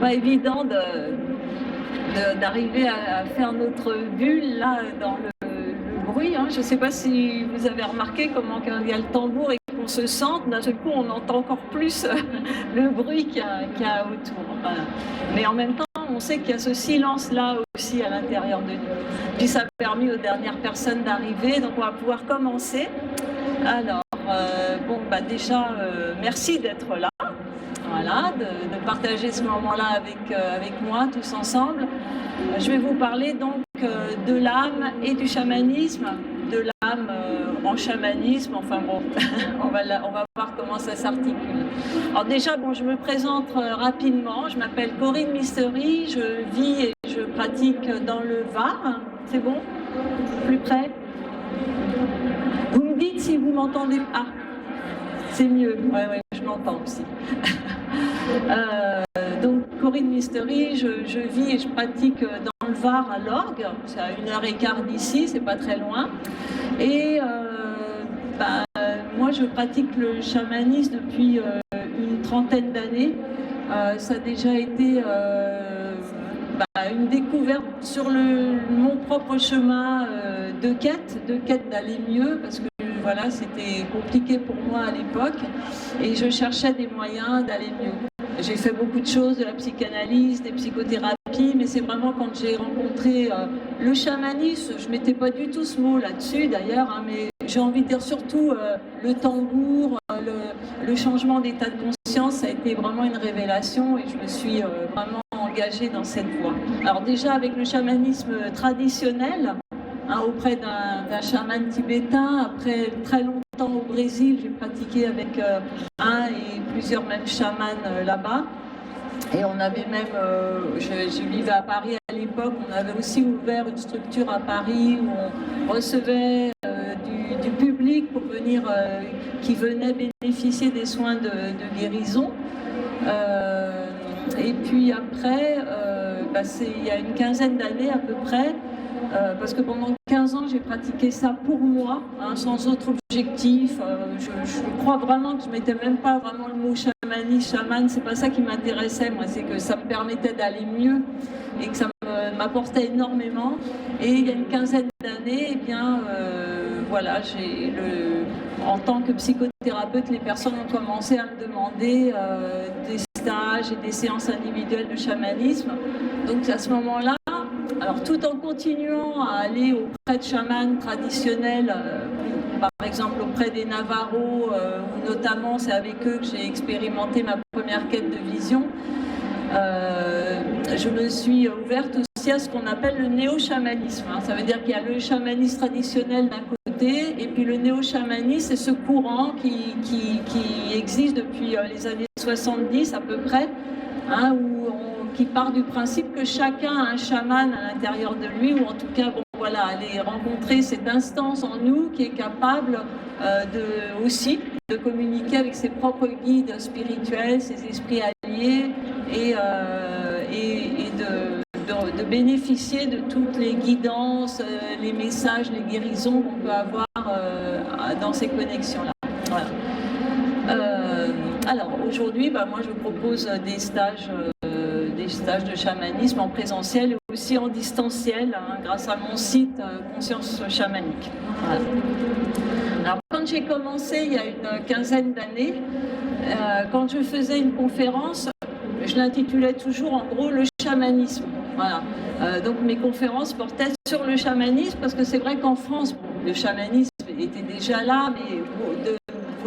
pas évident d'arriver à faire notre bulle là dans le bruit. Hein. Je ne sais pas si vous avez remarqué comment quand il y a le tambour et qu'on se sente, d'un seul coup on entend encore plus le bruit qu'il y a autour. Voilà. Mais en même temps, on sait qu'il y a ce silence-là aussi à l'intérieur de nous. Puis ça a permis aux dernières personnes d'arriver, donc on va pouvoir commencer. Alors, déjà, merci d'être là. Voilà, de partager ce moment-là avec moi, tous ensemble. Je vais vous parler donc de l'âme et du chamanisme, de l'âme en chamanisme, enfin bon, on va voir comment ça s'articule. Alors déjà, je me présente rapidement, je m'appelle Corinne Mystery, je vis et je pratique dans le Var, c'est bon? Plus près? Vous me dites si vous m'entendez pas. Ah, c'est mieux, ouais, je m'entends aussi. Donc Corinne Mystery, je vis et je pratique dans le Var à l'Orgue, c'est à 1h15 d'ici, c'est pas très loin. Et moi je pratique le chamanisme depuis une trentaine d'années. Ça a déjà été une découverte sur mon propre chemin de quête d'aller mieux, parce que voilà, c'était compliqué pour moi à l'époque et je cherchais des moyens d'aller mieux. J'ai fait beaucoup de choses, de la psychanalyse, des psychothérapies, mais c'est vraiment quand j'ai rencontré le chamanisme, je ne mettais pas du tout ce mot là-dessus d'ailleurs, hein, mais j'ai envie de dire surtout le tambour, le changement d'état de conscience, ça a été vraiment une révélation et je me suis vraiment engagée dans cette voie. Alors déjà avec le chamanisme traditionnel, auprès d'un chaman tibétain, après très longtemps au Brésil, j'ai pratiqué avec un et plusieurs même chamans là-bas. Et on avait même, je vivais à Paris à l'époque, on avait aussi ouvert une structure à Paris où on recevait du public pour venir, qui venait bénéficier des soins de guérison. Et puis après, il y a une quinzaine d'années à peu près, parce que pendant 15 ans, j'ai pratiqué ça pour moi, sans autre objectif. Je crois vraiment que je ne mettais même pas vraiment le mot chamaniste, chaman, c'est pas ça qui m'intéressait, moi, c'est que ça me permettait d'aller mieux et que ça m'apportait énormément. Et il y a une quinzaine d'années, voilà, en tant que psychothérapeute, les personnes ont commencé à me demander des stages et des séances individuelles de chamanisme. Donc à ce moment-là, alors tout en continuant à aller auprès de chamans traditionnels, par exemple auprès des Navarros, où notamment c'est avec eux que j'ai expérimenté ma première quête de vision, je me suis ouverte aussi à ce qu'on appelle le néo-chamanisme. Ça veut dire qu'il y a le chamanisme traditionnel d'un côté, et puis le néo-chamanisme, c'est ce courant qui existe depuis les années 70 à peu près, qui part du principe que chacun a un chaman à l'intérieur de lui, ou en tout cas, aller rencontrer cette instance en nous qui est capable aussi de communiquer avec ses propres guides spirituels, ses esprits alliés, et de bénéficier de toutes les guidances, les messages, les guérisons qu'on peut avoir dans ces connexions-là. Voilà. Alors aujourd'hui, moi je propose des stages de chamanisme en présentiel et aussi en distanciel, grâce à mon site Conscience Chamanique. Voilà. Alors quand j'ai commencé il y a une quinzaine d'années, quand je faisais une conférence, je l'intitulais toujours en gros le chamanisme. Voilà. Donc mes conférences portaient sur le chamanisme, parce que c'est vrai qu'en France, le chamanisme était déjà là, mais de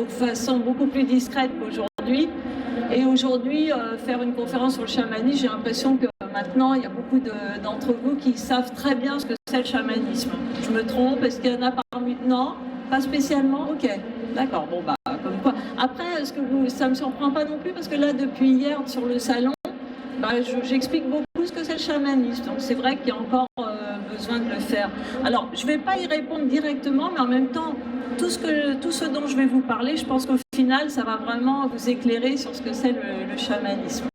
façon beaucoup plus discrète qu'aujourd'hui. Et aujourd'hui, faire une conférence sur le chamanisme, j'ai l'impression que maintenant, il y a beaucoup d'entre vous qui savent très bien ce que c'est le chamanisme. Je me trompe? Est-ce qu'il y en a parmi... Non? Pas spécialement? Ok, d'accord. Bon, comme quoi. Après, ça ne me surprend pas non plus, parce que là, depuis hier, sur le salon, j'explique beaucoup ce que c'est le chamanisme. Donc c'est vrai qu'il y a encore besoin de le faire. Alors, je ne vais pas y répondre directement, mais en même temps, tout ce dont je vais vous parler, je pense qu'au final, ça va vraiment vous éclairer sur ce que c'est le chamanisme.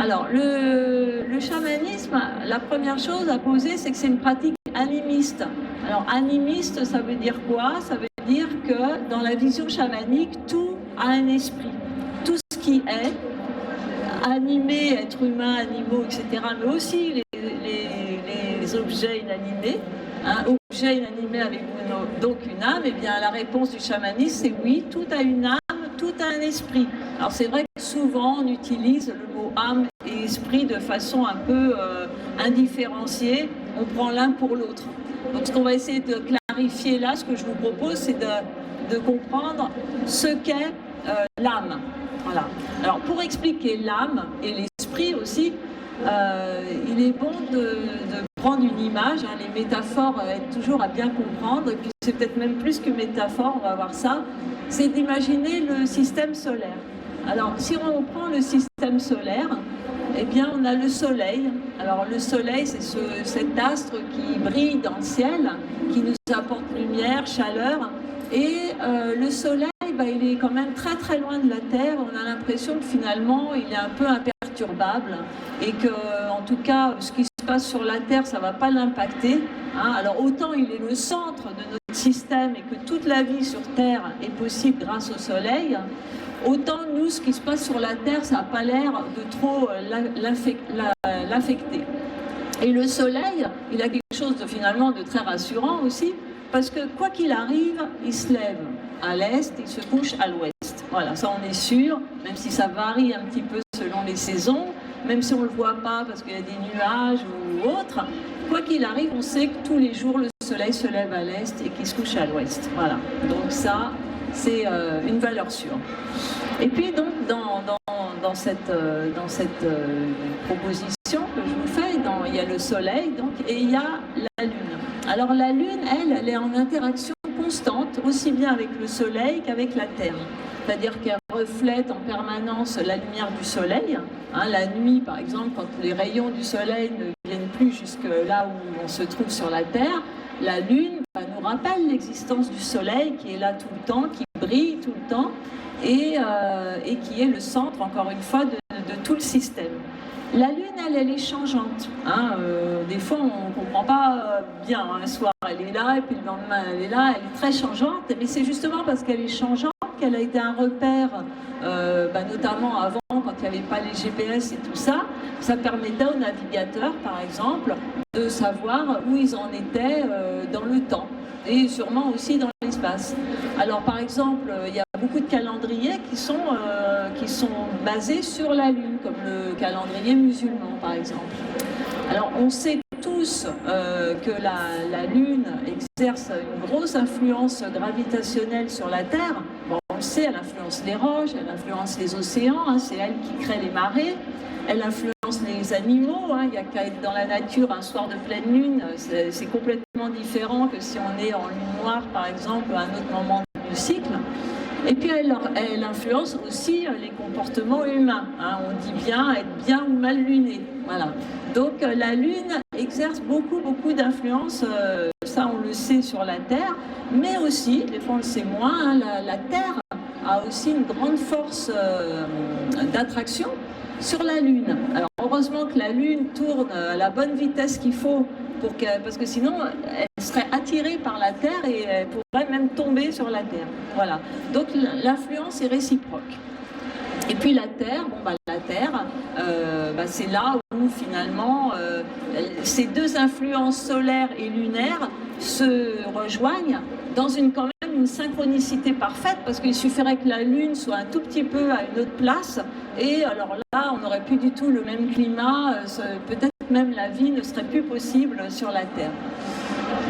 Alors, le chamanisme, la première chose à poser, c'est que c'est une pratique animiste. Alors, animiste, ça veut dire quoi? Ça veut dire que dans la vision chamanique, tout a un esprit. Tout ce qui est animés, êtres humains, animaux, etc., mais aussi les objets inanimés. Un objet inanimé avec donc une âme, et bien la réponse du chamanisme, c'est oui, tout a une âme, tout a un esprit. Alors c'est vrai que souvent on utilise le mot âme et esprit de façon un peu indifférenciée, on prend l'un pour l'autre. Donc ce qu'on va essayer de clarifier là, ce que je vous propose, c'est de comprendre ce qu'est l'âme. Voilà. Alors pour expliquer l'âme et l'esprit aussi, il est bon de prendre une image, hein. Les métaphores aident toujours à bien comprendre, et puis c'est peut-être même plus que métaphore, on va voir ça, c'est d'imaginer le système solaire. Alors si on prend le système solaire, eh bien on a le soleil. Alors le soleil, c'est cet astre qui brille dans le ciel, qui nous apporte lumière, chaleur, et le soleil, il est quand même très très loin de la Terre. On a l'impression que finalement il est un peu imperturbable et que, en tout cas, ce qui se passe sur la Terre, ça ne va pas l'impacter. Hein. Alors autant il est le centre de notre système et que toute la vie sur Terre est possible grâce au soleil, autant nous, ce qui se passe sur la Terre, ça n'a pas l'air de trop l'affecter. Et le soleil, il a quelque chose de finalement de très rassurant aussi, parce que quoi qu'il arrive, il se lève à l'est, il se couche à l'ouest. Voilà, ça on est sûr, même si ça varie un petit peu selon les saisons, même si on ne le voit pas parce qu'il y a des nuages ou autre, quoi qu'il arrive, on sait que tous les jours le soleil se lève à l'est et qu'il se couche à l'ouest. Voilà, donc ça, c'est une valeur sûre. Et puis donc dans cette proposition que je vous fais, il y a le soleil donc, et il y a la lune. Alors la lune, elle est en interaction constante, aussi bien avec le soleil qu'avec la Terre. C'est-à-dire qu'elle reflète en permanence la lumière du soleil. Hein, la nuit, par exemple, quand les rayons du soleil ne viennent plus jusque là où on se trouve sur la Terre, la lune nous rappelle l'existence du soleil qui est là tout le temps, qui brille tout le temps et qui est le centre, encore une fois, de tout le système. La lune, elle est changeante. Hein, des fois, on ne comprend pas bien. Hein, un soir, elle est là, et puis le lendemain, elle est là. Elle est très changeante, mais c'est justement parce qu'elle est changeante qu'elle a été un repère, notamment avant, quand il n'y avait pas les GPS et tout ça. Ça permettait aux navigateurs, par exemple, de savoir où ils en étaient dans le temps, et sûrement aussi dans l'espace. Alors, par exemple, il y a beaucoup de calendriers qui sont basés sur la Lune, comme le calendrier musulman, par exemple. Alors, on sait tous que la Lune exerce une grosse influence gravitationnelle sur la Terre. Bon, on le sait, elle influence les roches, elle influence les océans, hein, c'est elle qui crée les marées, elle influence les animaux. Hein, il y a qu'à être dans la nature un soir de pleine lune, c'est complètement différent que si on est en lune noire, par exemple, à un autre moment du cycle. Et puis elle influence aussi les comportements humains. Hein. On dit bien être bien ou mal luné. Voilà. Donc la Lune exerce beaucoup d'influence, ça on le sait sur la Terre, mais aussi, des fois on le sait moins, hein, la Terre a aussi une grande force d'attraction sur la Lune. Alors heureusement que la Lune tourne à la bonne vitesse qu'il faut, parce que sinon elle serait attirée par la Terre et elle pourrait même tomber sur la Terre. Voilà. Donc l'influence est réciproque. Et puis la Terre, c'est là où finalement ces deux influences solaires et lunaires se rejoignent dans quand même une synchronicité parfaite, parce qu'il suffirait que la Lune soit un tout petit peu à une autre place, et alors là on n'aurait plus du tout le même climat, peut-être même la vie ne serait plus possible sur la Terre.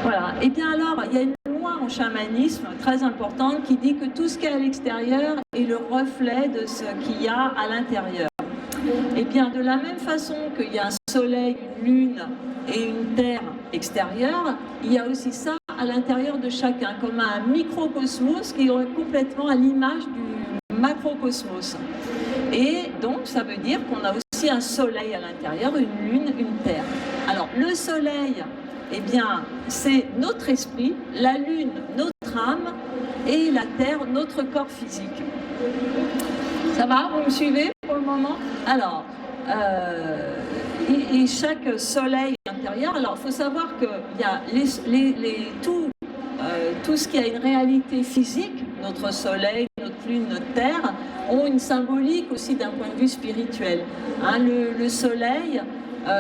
Voilà. Et bien alors, il y a une loi en chamanisme très importante qui dit que tout ce qui est à l'extérieur est le reflet de ce qu'il y a à l'intérieur. Et bien de la même façon qu'il y a un soleil, une lune et une terre extérieure, il y a aussi ça à l'intérieur de chacun, comme un microcosmos qui est complètement à l'image du macrocosmos. Et donc ça veut dire qu'on a aussi un soleil à l'intérieur, une lune, une terre. Alors le soleil, eh bien, c'est notre esprit, la lune, notre âme, et la terre, notre corps physique. Ça va? Vous me suivez pour le moment? Alors, et chaque soleil intérieur, alors il faut savoir qu'il y a tout ce qui a une réalité physique, notre soleil, notre notre lune, notre terre, ont une symbolique aussi d'un point de vue spirituel. Hein, le soleil,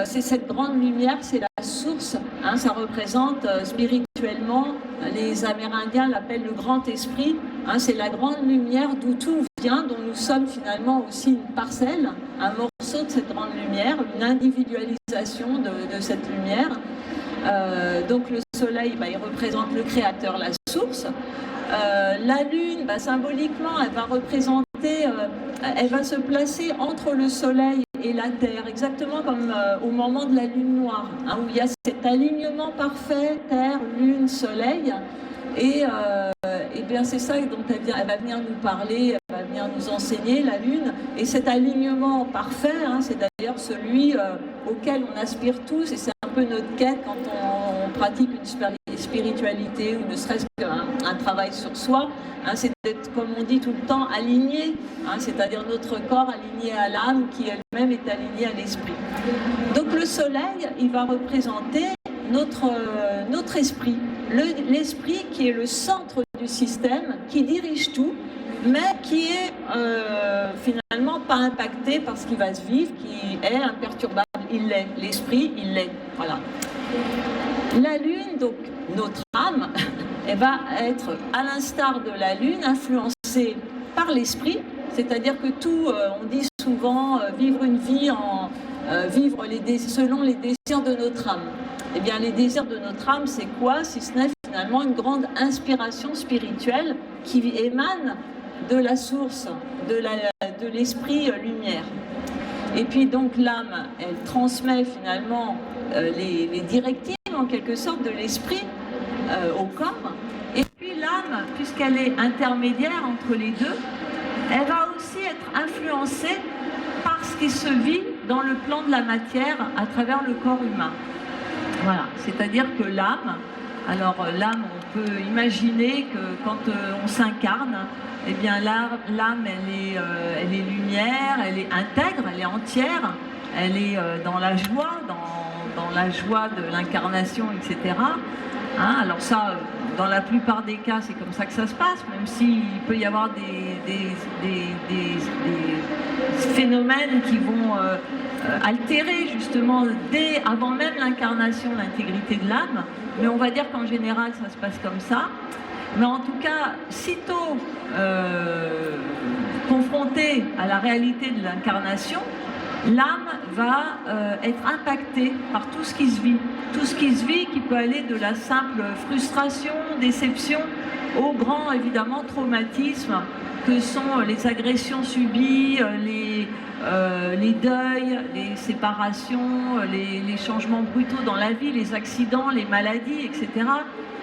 c'est cette grande lumière, c'est la source, hein, ça représente spirituellement, les Amérindiens l'appellent le grand esprit, hein, c'est la grande lumière d'où tout vient, dont nous sommes finalement aussi une parcelle, un morceau de cette grande lumière, une individualisation de cette lumière. Donc le soleil, il représente le créateur, la source. La lune, symboliquement, elle va représenter, elle va se placer entre le soleil et la terre, exactement comme au moment de la lune noire, hein, où il y a cet alignement parfait, terre, lune, soleil. Et bien c'est ça dont elle va venir nous parler, elle va venir nous enseigner, la lune. Et cet alignement parfait, hein, c'est d'ailleurs celui auquel on aspire tous, et c'est un peu notre quête quand on pratique une spiritualité ou ne serait-ce qu'un travail sur soi, hein, c'est d'être, comme on dit tout le temps, aligné, hein, c'est-à-dire notre corps aligné à l'âme qui elle-même est alignée à l'esprit. Donc le soleil, il va représenter notre esprit, l'esprit qui est le centre du système, qui dirige tout, mais qui est finalement pas impacté par ce qui va se vivre, qui est imperturbable. Il l'est, l'esprit, il l'est. Voilà. La lune, donc notre âme, elle va être, à l'instar de la lune, influencée par l'esprit, c'est-à-dire que tout, on dit souvent, vivre une vie vivre selon les désirs de notre âme. Eh bien, les désirs de notre âme, c'est quoi? Si ce n'est finalement une grande inspiration spirituelle qui émane de la source, de l'esprit lumière. Et puis donc l'âme, elle transmet finalement les directives en quelque sorte de l'esprit au corps. Et puis l'âme, puisqu'elle est intermédiaire entre les deux, elle va aussi être influencée par ce qui se vit dans le plan de la matière à travers le corps humain. Voilà, c'est-à-dire que l'âme, alors l'âme, on peut imaginer que quand on s'incarne, eh bien l'âme, elle est lumière, elle est intègre, elle est entière, elle est dans la joie, dans la joie de l'incarnation, etc. Hein, alors ça, dans la plupart des cas, c'est comme ça que ça se passe, même s'il peut y avoir des phénomènes qui vont altérer justement avant même l'incarnation l'intégrité de l'âme, mais on va dire qu'en général ça se passe comme ça. Mais en tout cas, sitôt confrontée à la réalité de l'incarnation, l'âme va être impactée par tout ce qui se vit. Tout ce qui se vit qui peut aller de la simple frustration, déception, au grand, évidemment, traumatisme que sont les agressions subies, les deuils, les séparations, les changements brutaux dans la vie, les accidents, les maladies, etc.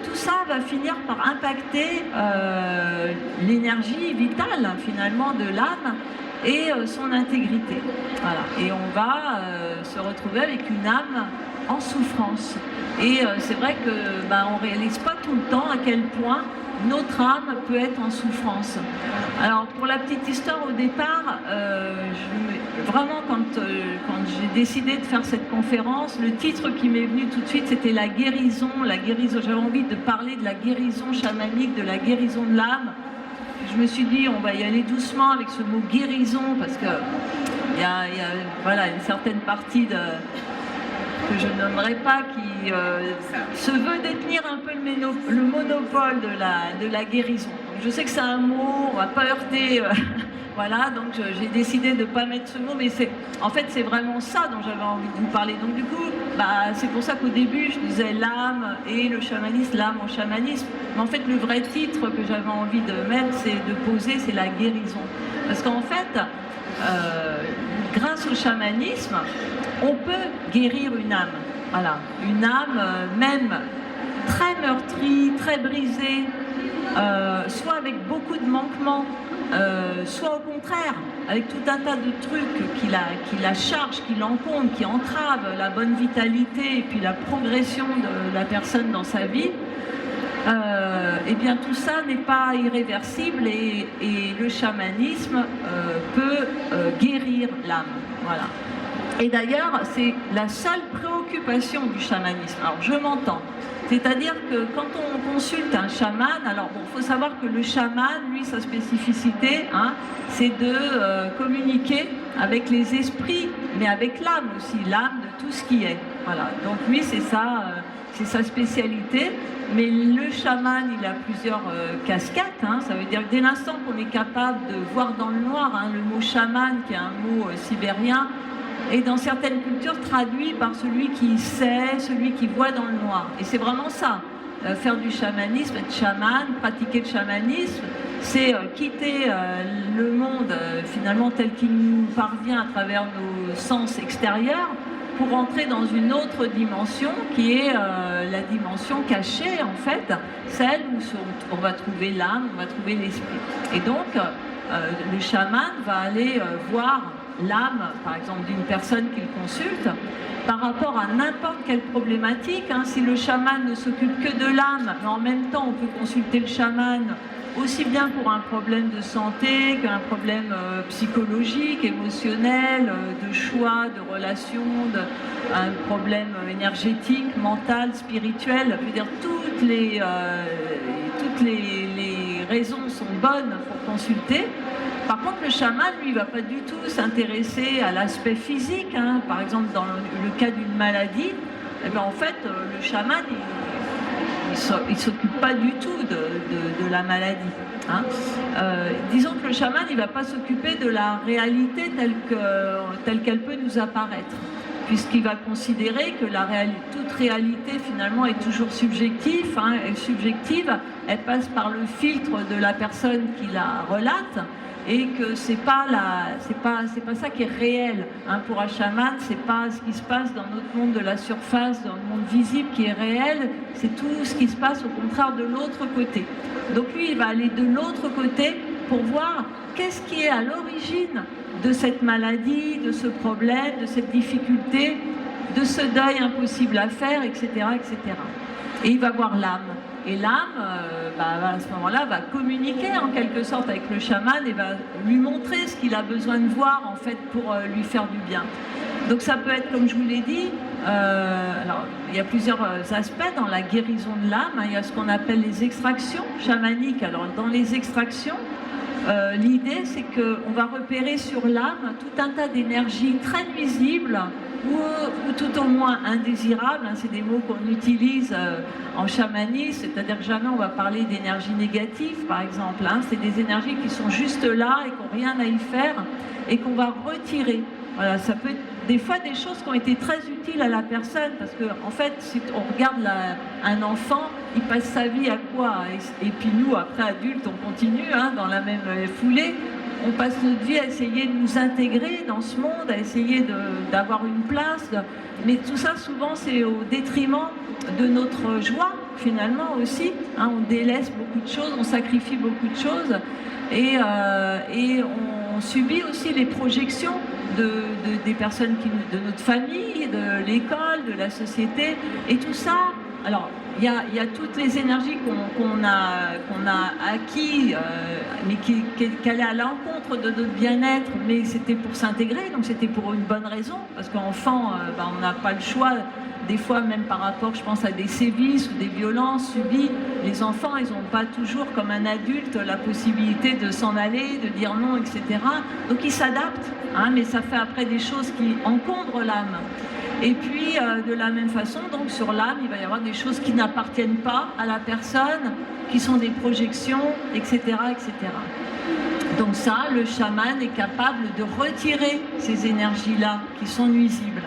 Tout ça va finir par impacter l'énergie vitale, finalement, de l'âme et son intégrité. Voilà. Et on va se retrouver avec une âme en souffrance. Et c'est vrai que on ne réalise pas tout le temps à quel point notre âme peut être en souffrance. Alors pour la petite histoire, au départ, vraiment quand j'ai décidé de faire cette conférence, le titre qui m'est venu tout de suite, c'était la guérison. J'avais envie de parler de la guérison chamanique, de la guérison de l'âme. Je me suis dit, on va y aller doucement avec ce mot guérison, parce que il y a voilà, une certaine partie que je nommerai pas qui se veut détenir un peu le monopole de la guérison. Donc, je sais que c'est un mot, on va pas heurter, voilà, donc j'ai décidé de ne pas mettre ce mot, mais en fait c'est vraiment ça dont j'avais envie de vous parler. Donc du coup, c'est pour ça qu'au début je disais l'âme et le chamanisme, l'âme au chamanisme. Mais en fait le vrai titre que j'avais envie de mettre, c'est la guérison. Parce qu'en fait, grâce au chamanisme, on peut guérir une âme. Voilà, une âme même très meurtrie, très brisée, soit avec beaucoup de manquements, soit au contraire, avec tout un tas de trucs qui la chargent, qui l'encombrent, qui entravent la bonne vitalité et puis la progression de la personne dans sa vie. Eh bien tout ça n'est pas irréversible et le chamanisme peut guérir l'âme. Voilà. Et d'ailleurs, c'est la seule préoccupation du chamanisme. Alors je m'entends. C'est-à-dire que quand on consulte un chaman, alors bon, il faut savoir que le chaman, lui, sa spécificité, hein, c'est de communiquer avec les esprits, mais avec l'âme aussi, l'âme de tout ce qui est. Voilà. Donc lui, c'est ça, c'est sa spécialité. Mais le chaman, il a plusieurs casquettes. Hein. Ça veut dire que dès l'instant qu'on est capable de voir dans le noir, hein, le mot chaman, qui est un mot sibérien, et dans certaines cultures traduit par celui qui sait, celui qui voit dans le noir. Et c'est vraiment ça, faire du chamanisme, être chaman, pratiquer le chamanisme, c'est quitter le monde finalement tel qu'il nous parvient à travers nos sens extérieurs pour entrer dans une autre dimension qui est la dimension cachée en fait, celle où on va trouver l'âme, on va trouver l'esprit. Et donc le chaman va aller voir l'âme, par exemple, d'une personne qu'il consulte, par rapport à n'importe quelle problématique. Hein. Si le chaman ne s'occupe que de l'âme, mais en même temps, on peut consulter le chaman aussi bien pour un problème de santé qu'un problème psychologique, émotionnel, de choix, de relation, un problème énergétique, mental, spirituel. Je veux dire, toutes les raisons sont bonnes pour consulter. Par contre, le chaman, lui, ne va pas du tout s'intéresser à l'aspect physique. Hein. Par exemple, dans le cas d'une maladie, eh bien, en fait, le chaman, il ne s'occupe pas du tout de la maladie. Hein. Disons que le chaman, il ne va pas s'occuper de la réalité telle qu'elle peut nous apparaître, puisqu'il va considérer que toute réalité, finalement, est toujours subjective, hein, elle passe par le filtre de la personne qui la relate, et que c'est pas ça qui est réel. Hein. Pour un chaman, c'est pas ce qui se passe dans notre monde de la surface, dans le monde visible qui est réel, c'est tout ce qui se passe au contraire de l'autre côté. Donc lui, il va aller de l'autre côté pour voir qu'est-ce qui est à l'origine de cette maladie, de ce problème, de cette difficulté, de ce deuil impossible à faire, etc., etc. Et il va voir l'âme. Et l'âme, à ce moment-là, va communiquer en quelque sorte avec le chaman et va lui montrer ce qu'il a besoin de voir en fait pour lui faire du bien. Donc ça peut être, comme je vous l'ai dit, alors il y a plusieurs aspects dans la guérison de l'âme. Hein. Il y a ce qu'on appelle les extractions chamaniques. Alors dans les extractions, l'idée c'est qu'on va repérer sur l'âme tout un tas d'énergies très nuisibles ou tout au moins indésirables. Hein, c'est des mots qu'on utilise en chamanisme, c'est-à-dire que jamais on va parler d'énergie négative par exemple. Hein, c'est des énergies qui sont juste là et qui n'ont rien à y faire et qu'on va retirer. Voilà, ça peut être des fois des choses qui ont été très utiles à la personne, parce que en fait, si on regarde un enfant, il passe sa vie à quoi? Et puis nous, après adultes, on continue hein, dans la même foulée. On passe notre vie à essayer de nous intégrer dans ce monde, à essayer d'avoir une place. Mais tout ça, souvent, c'est au détriment de notre joie, finalement aussi. Hein, on délaisse beaucoup de choses, on sacrifie beaucoup de choses. Et on subit aussi les projections des personnes, de notre famille, de l'école, de la société. Et tout ça, alors, il y a toutes les énergies qu'on a acquis, mais qui allaient à l'encontre de notre bien-être, mais c'était pour s'intégrer, donc c'était pour une bonne raison, parce qu'enfant, on n'a pas le choix. Des fois, même par rapport, je pense, à des sévices ou des violences subies, les enfants, ils n'ont pas toujours, comme un adulte, la possibilité de s'en aller, de dire non, etc. Donc ils s'adaptent, hein, mais ça fait après des choses qui encombrent l'âme. Et puis, de la même façon, donc sur l'âme, il va y avoir des choses qui n'appartiennent pas à la personne, qui sont des projections, etc., etc. Donc ça, le chaman est capable de retirer ces énergies-là qui sont nuisibles.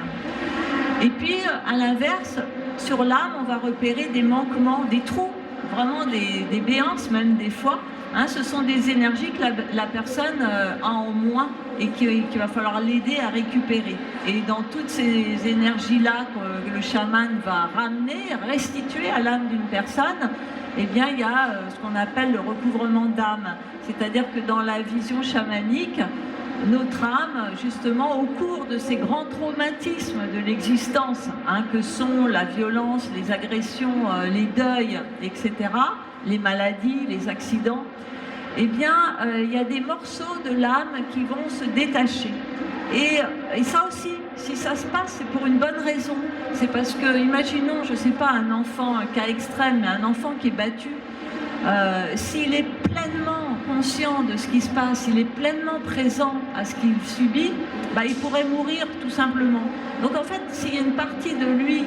Et puis, à l'inverse, sur l'âme, on va repérer des manquements, des trous, vraiment des béances même des fois. Hein, ce sont des énergies que la personne a en moins et qu'il va falloir l'aider à récupérer. Et dans toutes ces énergies-là que le chaman va ramener, restituer à l'âme d'une personne, eh bien, il y a ce qu'on appelle le recouvrement d'âme. C'est-à-dire que dans la vision chamanique, notre âme, justement, au cours de ces grands traumatismes de l'existence, hein, que sont la violence, les agressions, les deuils, etc., les maladies, les accidents, eh bien, il y a des morceaux de l'âme qui vont se détacher. Et ça aussi, si ça se passe, c'est pour une bonne raison. C'est parce que, imaginons, je ne sais pas, un enfant, un cas extrême, mais un enfant qui est battu, s'il est pleinement conscient de ce qui se passe, s'il est pleinement présent à ce qu'il subit, bah, il pourrait mourir tout simplement. Donc en fait, s'il y a une partie de lui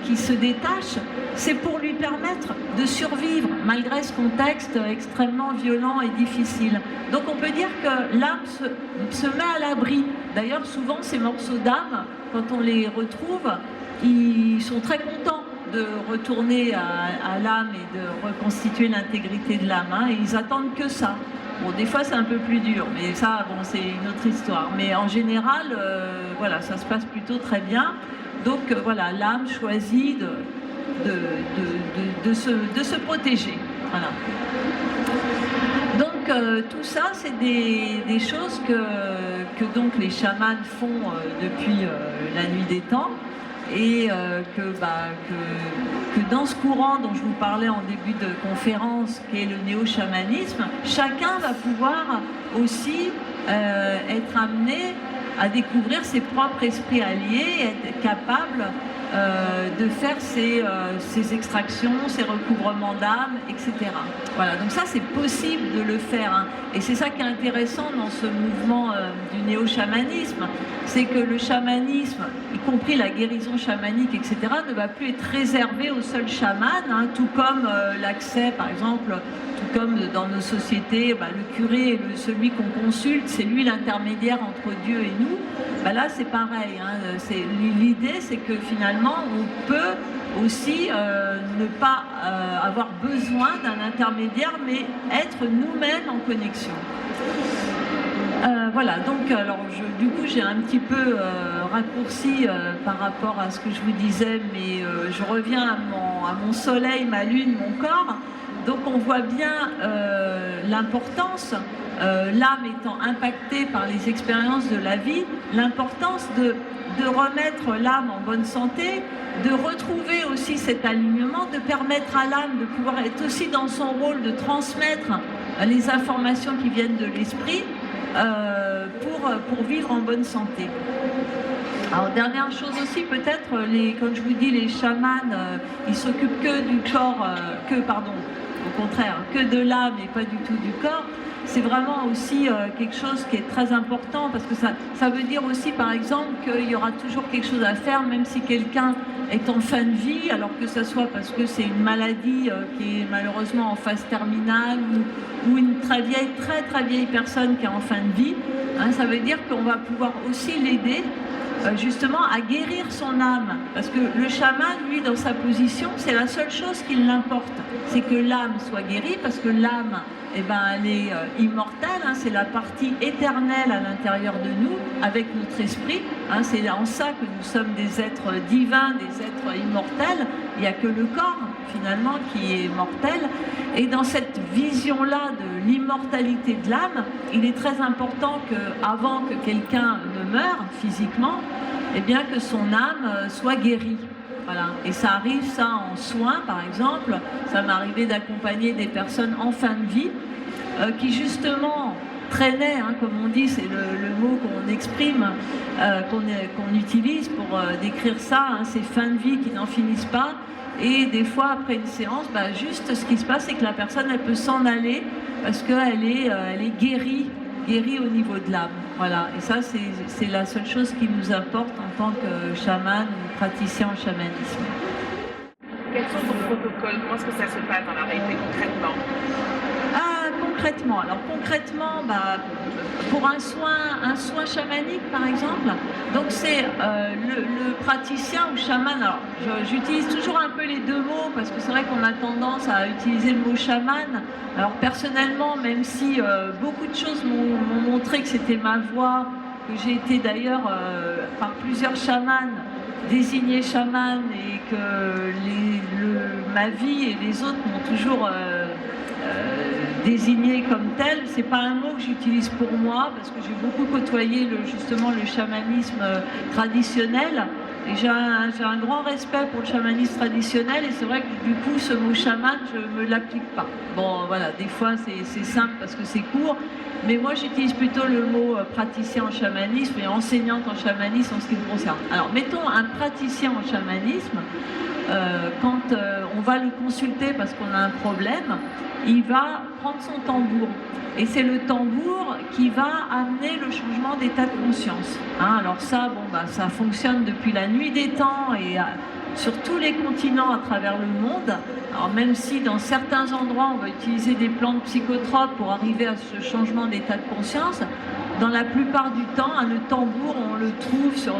qui se détache, c'est pour lui permettre de survivre malgré ce contexte extrêmement violent et difficile. Donc on peut dire que l'âme se met à l'abri. D'ailleurs, souvent, ces morceaux d'âme, quand on les retrouve, ils sont très contents de retourner à l'âme et de reconstituer l'intégrité de l'âme, hein, et ils attendent que ça. Bon, des fois c'est un peu plus dur, mais ça, bon, c'est une autre histoire. Mais en général, voilà, ça se passe plutôt très bien. Donc voilà, l'âme choisit de se protéger. Voilà. Donc tout ça, c'est des choses que donc les chamans font depuis la nuit des temps. Et que dans ce courant dont je vous parlais en début de conférence, qui est le néo-chamanisme, chacun va pouvoir aussi être amené à découvrir ses propres esprits alliés, être capable de faire ses extractions, ses recouvrements d'âme, etc. Voilà, donc ça c'est possible de le faire, hein. Et c'est ça qui est intéressant dans ce mouvement du néo-chamanisme, c'est que le chamanisme, y compris la guérison chamanique, etc., ne va plus être réservé au seul chaman, hein, tout comme l'accès, par exemple, tout comme dans nos sociétés, bah, le curé, celui qu'on consulte, c'est lui l'intermédiaire entre Dieu et nous. Bah là, c'est pareil, hein. L'idée, c'est que finalement, on peut aussi ne pas avoir besoin d'un intermédiaire, mais être nous-mêmes en connexion. Voilà, donc alors du coup j'ai un petit peu raccourci par rapport à ce que je vous disais, mais je reviens à mon soleil, ma lune, mon corps. Donc on voit bien l'importance, l'âme étant impactée par les expériences de la vie, l'importance de remettre l'âme en bonne santé, de retrouver aussi cet alignement, de permettre à l'âme de pouvoir être aussi dans son rôle de transmettre les informations qui viennent de l'esprit pour vivre en bonne santé. Alors dernière chose aussi, peut-être, comme je vous dis, les chamans, ils s'occupent que du corps, au contraire, que de l'âme et pas du tout du corps. C'est vraiment aussi quelque chose qui est très important, parce que ça veut dire aussi, par exemple, qu'il y aura toujours quelque chose à faire, même si quelqu'un est en fin de vie, alors que ce soit parce que c'est une maladie qui est malheureusement en phase terminale, ou une très vieille personne qui est en fin de vie, hein, ça veut dire qu'on va pouvoir aussi l'aider justement à guérir son âme, parce que le chaman, lui, dans sa position, c'est la seule chose qui l'importe, c'est que l'âme soit guérie, parce que l'âme, eh ben, elle est immortelle, hein, c'est la partie éternelle à l'intérieur de nous, avec notre esprit, hein, c'est en ça que nous sommes des êtres divins, des êtres immortels. Il n'y a que le corps, finalement, qui est mortel. Et dans cette vision-là de l'immortalité de l'âme, il est très important qu'avant que quelqu'un ne meure physiquement, eh bien, que son âme soit guérie. Voilà. Et ça arrive, ça, en soins, par exemple. Ça m'est arrivé d'accompagner des personnes en fin de vie qui, justement, traînaient, hein, comme on dit, c'est le mot qu'on exprime, qu'on utilise pour décrire ça, hein, ces fins de vie qui n'en finissent pas. Et des fois, après une séance, bah, juste ce qui se passe, c'est que la personne, elle peut s'en aller parce qu'elle est guérie au niveau de l'âme. Voilà. Et ça, c'est la seule chose qui nous importe en tant que chaman ou praticien en chamanisme. Quels sont vos protocoles? Comment est-ce que ça se passe dans la réalité concrètement? Concrètement, alors concrètement, bah, pour un soin chamanique par exemple, donc c'est le praticien ou chaman. Alors j'utilise toujours un peu les deux mots parce que c'est vrai qu'on a tendance à utiliser le mot chaman. Alors personnellement, même si beaucoup de choses m'ont montré que c'était ma voie, que j'ai été d'ailleurs par plusieurs chamans désigné chaman, et que ma vie et les autres m'ont toujours désigné comme tel, c'est pas un mot que j'utilise pour moi parce que j'ai beaucoup côtoyé justement le chamanisme traditionnel, Et j'ai un grand respect pour le chamanisme traditionnel, et c'est vrai que du coup, ce mot chaman, je ne me l'applique pas. Bon, voilà, des fois, c'est simple parce que c'est court, mais moi, j'utilise plutôt le mot praticien en chamanisme et enseignante en chamanisme en ce qui me concerne. Alors, mettons un praticien en chamanisme, quand on va le consulter parce qu'on a un problème, il va prendre son tambour. Et c'est le tambour qui va amener le changement d'état de conscience. Hein, alors ça, bon, bah, ça fonctionne depuis la nuit des temps et sur tous les continents à travers le monde. Alors même si dans certains endroits, on va utiliser des plantes psychotropes pour arriver à ce changement d'état de conscience, dans la plupart du temps, hein, le tambour, on le trouve sur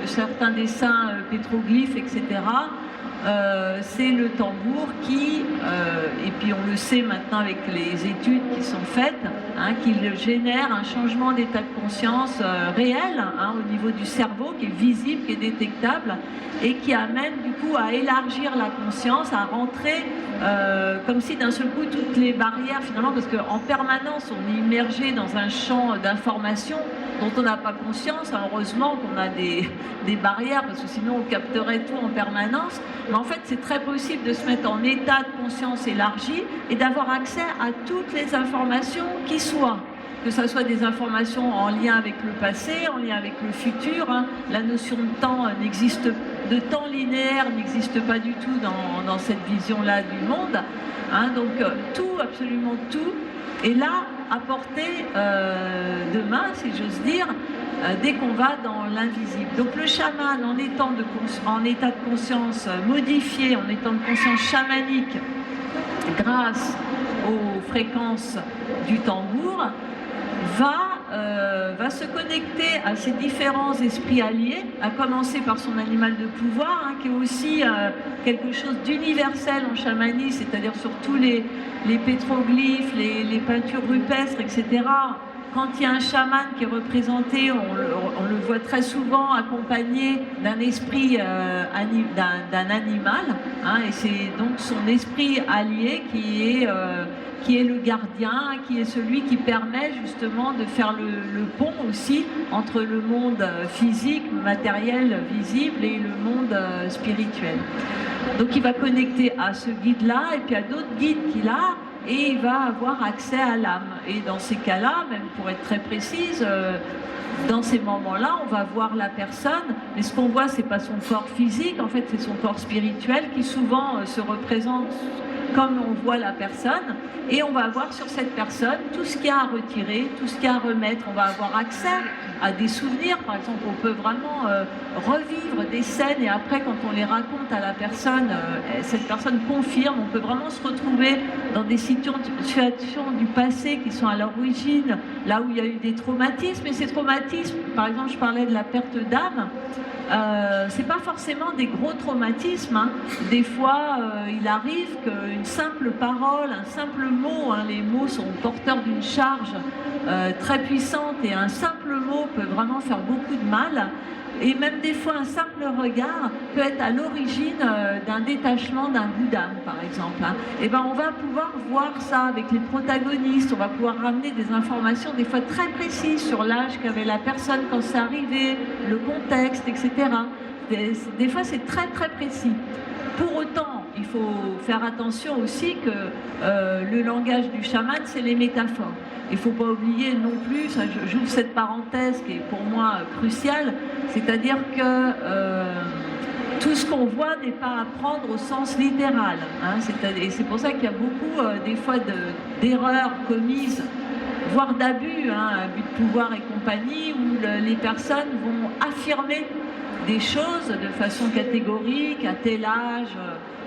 certains dessins pétroglyphes, etc. C'est le tambour qui, et puis on le sait maintenant avec les études qui sont faites, hein, qui génère un changement d'état de conscience réel, hein, au niveau du cerveau, qui est visible, qui est détectable, et qui amène du coup à élargir la conscience, à rentrer comme si d'un seul coup toutes les barrières finalement, parce qu'en permanence on est immergé dans un champ d'informations dont on n'a pas conscience. Heureusement qu'on a des barrières, parce que sinon on capterait tout en permanence. Mais en fait, c'est très possible de se mettre en état de conscience élargi et d'avoir accès à toutes les informations qui soient. Que ce soit des informations en lien avec le passé, en lien avec le futur. Hein. La notion de temps de temps linéaire n'existe pas du tout dans cette vision-là du monde. Hein. Donc tout, absolument tout, est là à portée de main, si j'ose dire, dès qu'on va dans l'invisible. Donc le chaman, en état de conscience modifié, en état de conscience chamanique, grâce aux fréquences du tambour, va se connecter à ces différents esprits alliés, à commencer par son animal de pouvoir, hein, qui est aussi quelque chose d'universel en chamanisme, c'est-à-dire sur tous les pétroglyphes, les peintures rupestres, etc. Quand il y a un chaman qui est représenté, on le voit très souvent accompagné d'un esprit, d'un animal, hein, et c'est donc son esprit allié qui est le gardien, qui est celui qui permet justement de faire le pont aussi entre le monde physique, matériel, visible, et le monde spirituel. Donc il va connecter à ce guide-là et puis à d'autres guides qu'il a, et il va avoir accès à l'âme. Et dans ces cas-là, même pour être très précise, dans ces moments-là, on va voir la personne, mais ce qu'on voit, c'est pas son corps physique, en fait c'est son corps spirituel qui souvent se représente comme on voit la personne, et on va avoir sur cette personne tout ce qu'il y a à retirer, tout ce qu'il y a à remettre. On va avoir accès à des souvenirs, par exemple, on peut vraiment revivre des scènes, et après quand on les raconte à la personne, cette personne confirme, on peut vraiment se retrouver dans des situations du passé qui sont à l'origine, là où il y a eu des traumatismes, et ces traumatismes, par exemple je parlais de la perte d'âme, c'est pas forcément des gros traumatismes, hein. Des fois il arrive qu'une simple parole, un simple mot, hein, les mots sont porteurs d'une charge très puissante, et un simple mot peut vraiment faire beaucoup de mal, et même des fois un simple regard peut être à l'origine d'un détachement d'un bout d'âme, par exemple, hein. Et ben on va pouvoir voir ça avec les protagonistes, on va pouvoir ramener des informations des fois très précises sur l'âge qu'avait la personne quand c'est arrivé, le contexte, etc. Des fois c'est très très précis. Pour autant, il faut faire attention aussi que le langage du chaman, c'est les métaphores. Il ne faut pas oublier non plus, j'ouvre cette parenthèse qui est pour moi cruciale, c'est-à-dire que tout ce qu'on voit n'est pas à prendre au sens littéral, hein, et c'est pour ça qu'il y a beaucoup des fois d'erreurs commises, voire d'abus, hein, abus de pouvoir et compagnie, où les personnes vont affirmer des choses de façon catégorique, à tel âge.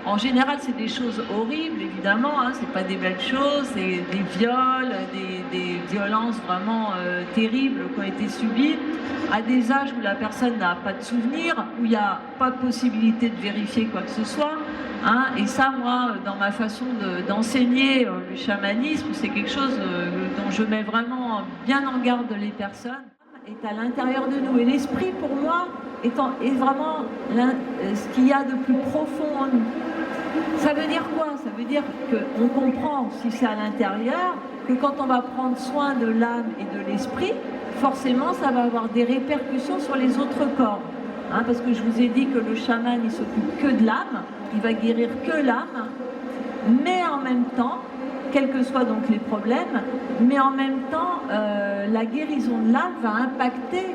En général, c'est des choses horribles, évidemment, hein, c'est pas des belles choses, c'est des viols, des violences vraiment terribles qui ont été subies, à des âges où la personne n'a pas de souvenir, où il n'y a pas de possibilité de vérifier quoi que ce soit. Hein, et ça, moi, dans ma façon d'enseigner le chamanisme, c'est quelque chose dont je mets vraiment bien en garde les personnes. Est à l'intérieur de nous, et l'esprit, pour moi, est vraiment ce qu'il y a de plus profond en nous. Ça veut dire quoi? Ça veut dire qu'on comprend, si c'est à l'intérieur, que quand on va prendre soin de l'âme et de l'esprit, forcément ça va avoir des répercussions sur les autres corps. parce que je vous ai dit que le chaman, il s'occupe que de l'âme, il va guérir que l'âme, mais en même temps, quels que soient donc les problèmes, mais en même temps, la guérison de l'âme va impacter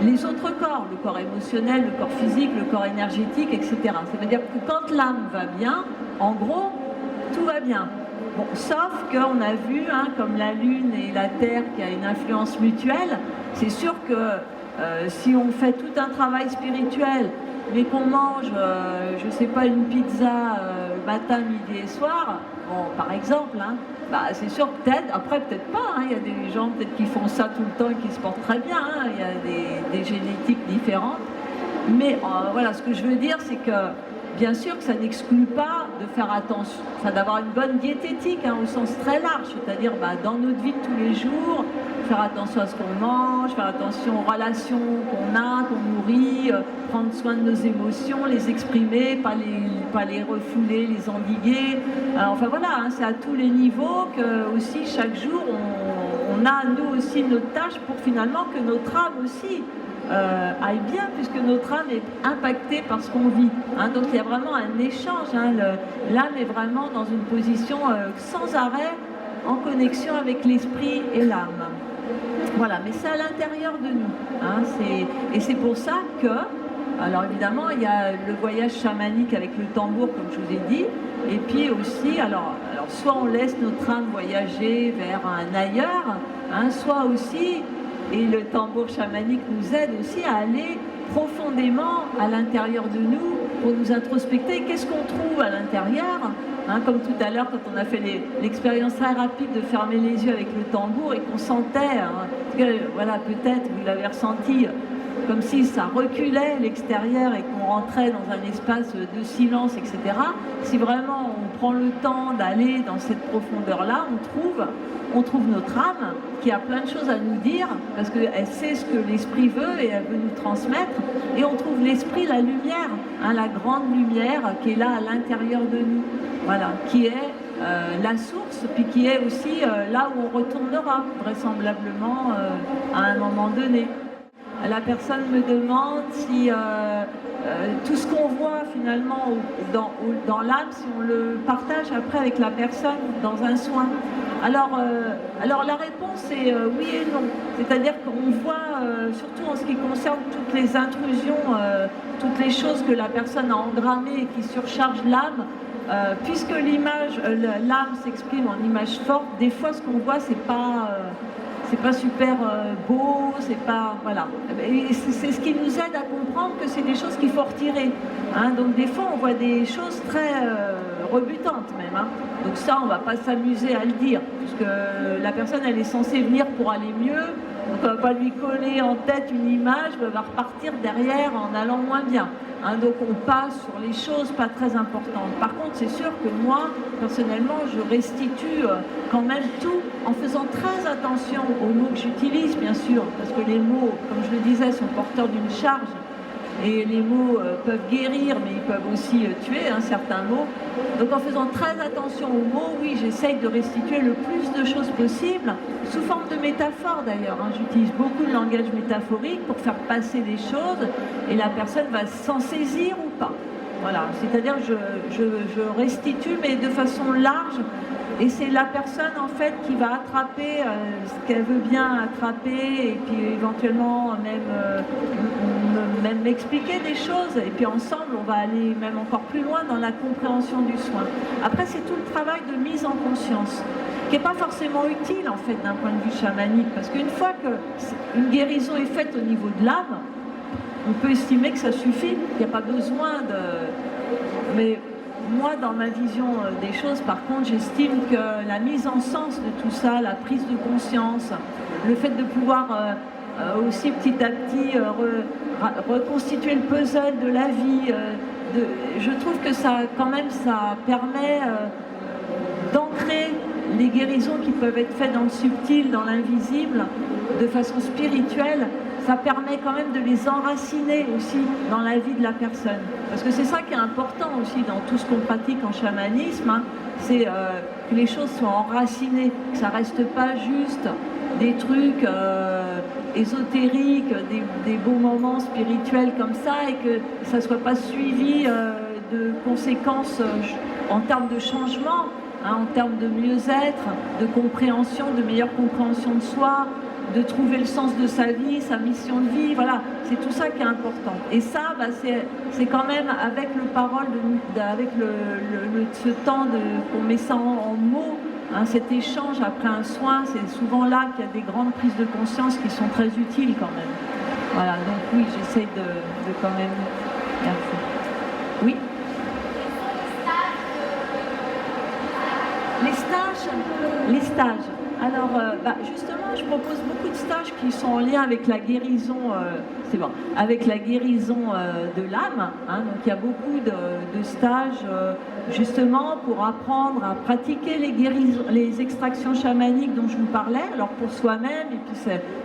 les autres corps, le corps émotionnel, le corps physique, le corps énergétique, etc. Ça veut dire que quand l'âme va bien, en gros, tout va bien. Bon, sauf qu'on a vu, comme la Lune et la Terre, qui a une influence mutuelle, c'est sûr que si on fait tout un travail spirituel, mais qu'on mange, je ne sais pas, une pizza matin, midi et soir, bon, par exemple, c'est sûr, peut-être, après peut-être pas, il y a des gens peut-être qui font ça tout le temps et qui se portent très bien, il y a des génétiques différentes, mais voilà, ce que je veux dire, c'est que bien sûr que ça n'exclut pas de faire attention, d'avoir une bonne diététique au sens très large, c'est-à-dire dans notre vie de tous les jours, faire attention à ce qu'on mange, faire attention aux relations qu'on nourrit, prendre soin de nos émotions, les exprimer, pas les refouler, les endiguer. Enfin voilà, c'est à tous les niveaux que aussi chaque jour on a nous aussi notre tâche pour finalement que notre âme aussi aille bien, puisque notre âme est impactée par ce qu'on vit. Donc il y a vraiment un échange. L'âme est vraiment dans une position sans arrêt en connexion avec l'esprit et l'âme. Voilà, mais c'est à l'intérieur de nous. Et c'est pour ça que, alors évidemment, il y a le voyage chamanique avec le tambour, comme je vous ai dit, et puis aussi, alors soit on laisse notre âme voyager vers un ailleurs, soit aussi, et le tambour chamanique nous aide aussi à aller profondément à l'intérieur de nous pour nous introspecter. Qu'est-ce qu'on trouve à l'intérieur, comme tout à l'heure quand on a fait l'expérience très rapide de fermer les yeux avec le tambour et qu'on sentait, voilà, peut-être vous l'avez ressenti, comme si ça reculait l'extérieur et qu'on rentrait dans un espace de silence, etc. Si vraiment on prend le temps d'aller dans cette profondeur-là, on trouve notre âme qui a plein de choses à nous dire parce qu'elle sait ce que l'esprit veut et elle veut nous transmettre. Et on trouve l'esprit, la lumière, la grande lumière qui est là à l'intérieur de nous, voilà, qui est la source, puis qui est aussi là où on retournera vraisemblablement à un moment donné. La personne me demande si tout ce qu'on voit finalement dans l'âme, si on le partage après avec la personne dans un soin. Alors la réponse est oui et non. C'est-à-dire qu'on voit, surtout en ce qui concerne toutes les intrusions, toutes les choses que la personne a engrammées et qui surchargent l'âme, puisque l'âme s'exprime en images fortes, des fois ce qu'on voit c'est pas super beau, c'est pas, voilà. C'est ce qui nous aide à comprendre que c'est des choses qu'il faut retirer. Donc des fois on voit des choses très rebutantes même. Donc ça on va pas s'amuser à le dire, puisque la personne elle est censée venir pour aller mieux. Donc on ne va pas lui coller en tête une image, elle va repartir derrière en allant moins bien. Donc on passe sur les choses pas très importantes. Par contre, c'est sûr que moi, personnellement, je restitue quand même tout en faisant très attention aux mots que j'utilise, bien sûr, parce que les mots, comme je le disais, sont porteurs d'une charge. Et les mots peuvent guérir, mais ils peuvent aussi tuer, certains mots. Donc en faisant très attention aux mots, oui, j'essaye de restituer le plus de choses possible, sous forme de métaphores d'ailleurs. J'utilise beaucoup de langage métaphorique pour faire passer des choses, et la personne va s'en saisir ou pas. Voilà, c'est-à-dire je restitue, mais de façon large, et c'est la personne en fait qui va attraper ce qu'elle veut bien attraper, et puis éventuellement même m'expliquer des choses, et puis ensemble on va aller même encore plus loin dans la compréhension du soin. Après c'est tout le travail de mise en conscience, qui n'est pas forcément utile en fait d'un point de vue chamanique, parce qu'une fois qu'une guérison est faite au niveau de l'âme, on peut estimer que ça suffit, il n'y a pas besoin de... Mais moi, dans ma vision des choses, par contre, j'estime que la mise en sens de tout ça, la prise de conscience, le fait de pouvoir aussi petit à petit reconstituer le puzzle de la vie, je trouve que ça, quand même, ça permet d'ancrer les guérisons qui peuvent être faites dans le subtil, dans l'invisible, de façon spirituelle. Ça permet quand même de les enraciner aussi dans la vie de la personne. Parce que c'est ça qui est important aussi dans tout ce qu'on pratique en chamanisme, c'est que les choses soient enracinées, que ça ne reste pas juste des trucs ésotériques, des beaux moments spirituels comme ça, et que ça ne soit pas suivi de conséquences en termes de changement, hein, en termes de mieux-être, de compréhension, de meilleure compréhension de soi, de trouver le sens de sa vie, sa mission de vie, voilà, c'est tout ça qui est important. Et ça, bah, c'est quand même avec le parole, avec ce temps qu'on met ça en mots, hein, cet échange après un soin, c'est souvent là qu'il y a des grandes prises de conscience qui sont très utiles quand même. Voilà, donc oui, j'essaie de quand même... Merci. Oui. Les stages. Alors, justement, je propose beaucoup de stages qui sont en lien avec la guérison, avec la guérison de l'âme. Hein, donc, il y a beaucoup de stages, justement, pour apprendre à pratiquer les extractions chamaniques dont je vous parlais, alors pour soi-même, et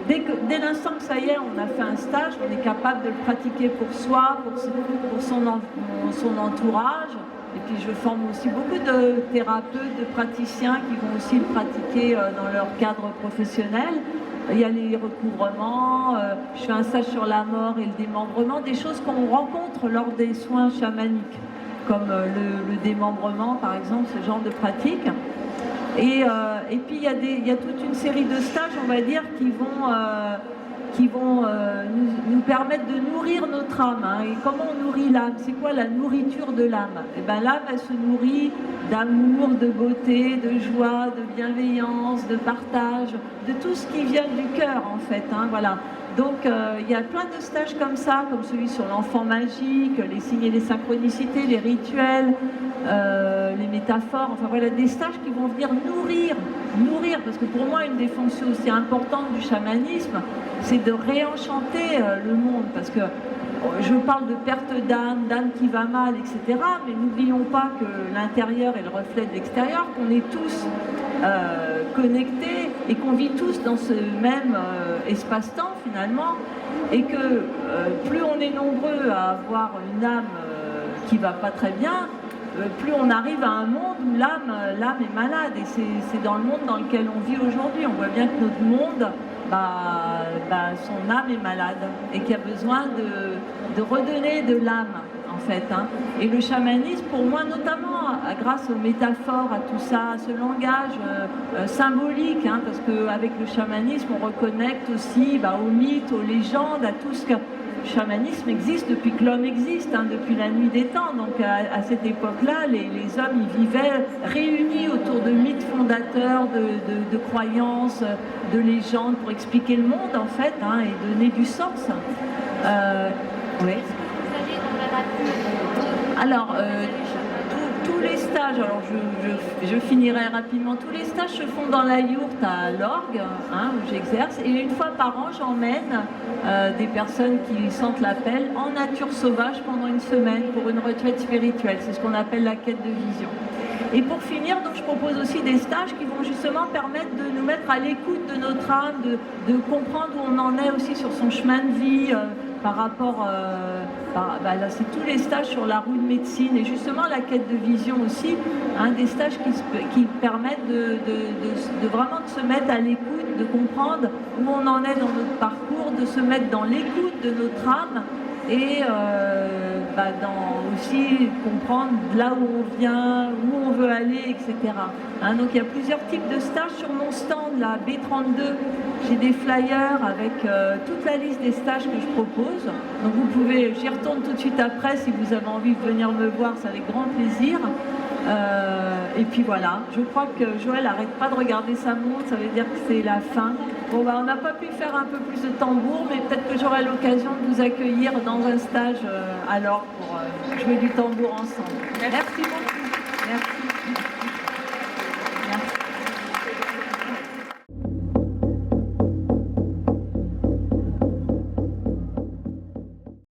puis dès l'instant que ça y est, on a fait un stage, on est capable de le pratiquer pour soi, pour son entourage. Et puis je forme aussi beaucoup de thérapeutes, de praticiens qui vont aussi le pratiquer dans leur cadre professionnel. Il y a les recouvrements, je fais un stage sur la mort et le démembrement, des choses qu'on rencontre lors des soins chamaniques, comme le démembrement par exemple, ce genre de pratique. Et puis il y a toute une série de stages, on va dire, qui vont nous permettre de nourrir notre âme. Hein. Et comment on nourrit l'âme? C'est quoi la nourriture de l'âme? Et bien l'âme, elle se nourrit d'amour, de beauté, de joie, de bienveillance, de partage, de tout ce qui vient du cœur en fait. Hein, voilà. Donc il y a plein de stages comme ça, comme celui sur l'enfant magique, les signes et les synchronicités, les rituels, les métaphores, enfin voilà, des stages qui vont venir nourrir, parce que pour moi une des fonctions aussi importantes du chamanisme, c'est de réenchanter le monde, parce que je parle de perte d'âme qui va mal, etc. Mais n'oublions pas que l'intérieur est le reflet de l'extérieur, qu'on est tous connectés et qu'on vit tous dans ce même espace-temps finalement, et que plus on est nombreux à avoir une âme qui va pas très bien, plus on arrive à un monde où l'âme est malade, et c'est dans le monde dans lequel on vit aujourd'hui. On voit bien que notre monde, son âme est malade et qu'il y a besoin de redonner de l'âme en fait. Hein. Et le chamanisme, pour moi, notamment grâce aux métaphores, à tout ça, à ce langage symbolique, hein, parce qu'avec le chamanisme, on reconnecte aussi aux mythes, aux légendes, à tout ce que... Le chamanisme existe depuis que l'homme existe, hein, depuis la nuit des temps. Donc à cette époque-là, les hommes ils vivaient réunis autour de mythes fondateurs, de croyances, de légendes pour expliquer le monde en fait, hein, et donner du sens. Oui. Alors, tous les stages, alors je finirai rapidement, tous les stages se font dans la yourte à l'orgue, hein, où j'exerce, et une fois par an j'emmène des personnes qui sentent l'appel en nature sauvage pendant une semaine pour une retraite spirituelle, c'est ce qu'on appelle la quête de vision. Et pour finir, donc, je propose aussi des stages qui vont justement permettre de nous mettre à l'écoute de notre âme, de comprendre où on en est aussi sur son chemin de vie, par rapport, là c'est tous les stages sur la roue de médecine et justement la quête de vision aussi, hein, des stages qui permettent de vraiment de se mettre à l'écoute, de comprendre où on en est dans notre parcours, de se mettre dans l'écoute de notre âme et aussi comprendre là où on vient, où on veut aller, etc. Hein, donc il y a plusieurs types de stages sur mon stand, la B32. J'ai des flyers avec toute la liste des stages que je propose. Donc vous pouvez, j'y retourne tout de suite après si vous avez envie de venir me voir, c'est avec grand plaisir. Et puis voilà, je crois que Joël n'arrête pas de regarder sa montre, ça veut dire que c'est la fin. Bon on n'a pas pu faire un peu plus de tambour, mais peut-être que j'aurai l'occasion de vous accueillir dans un stage alors pour jouer du tambour ensemble. Merci beaucoup. Merci.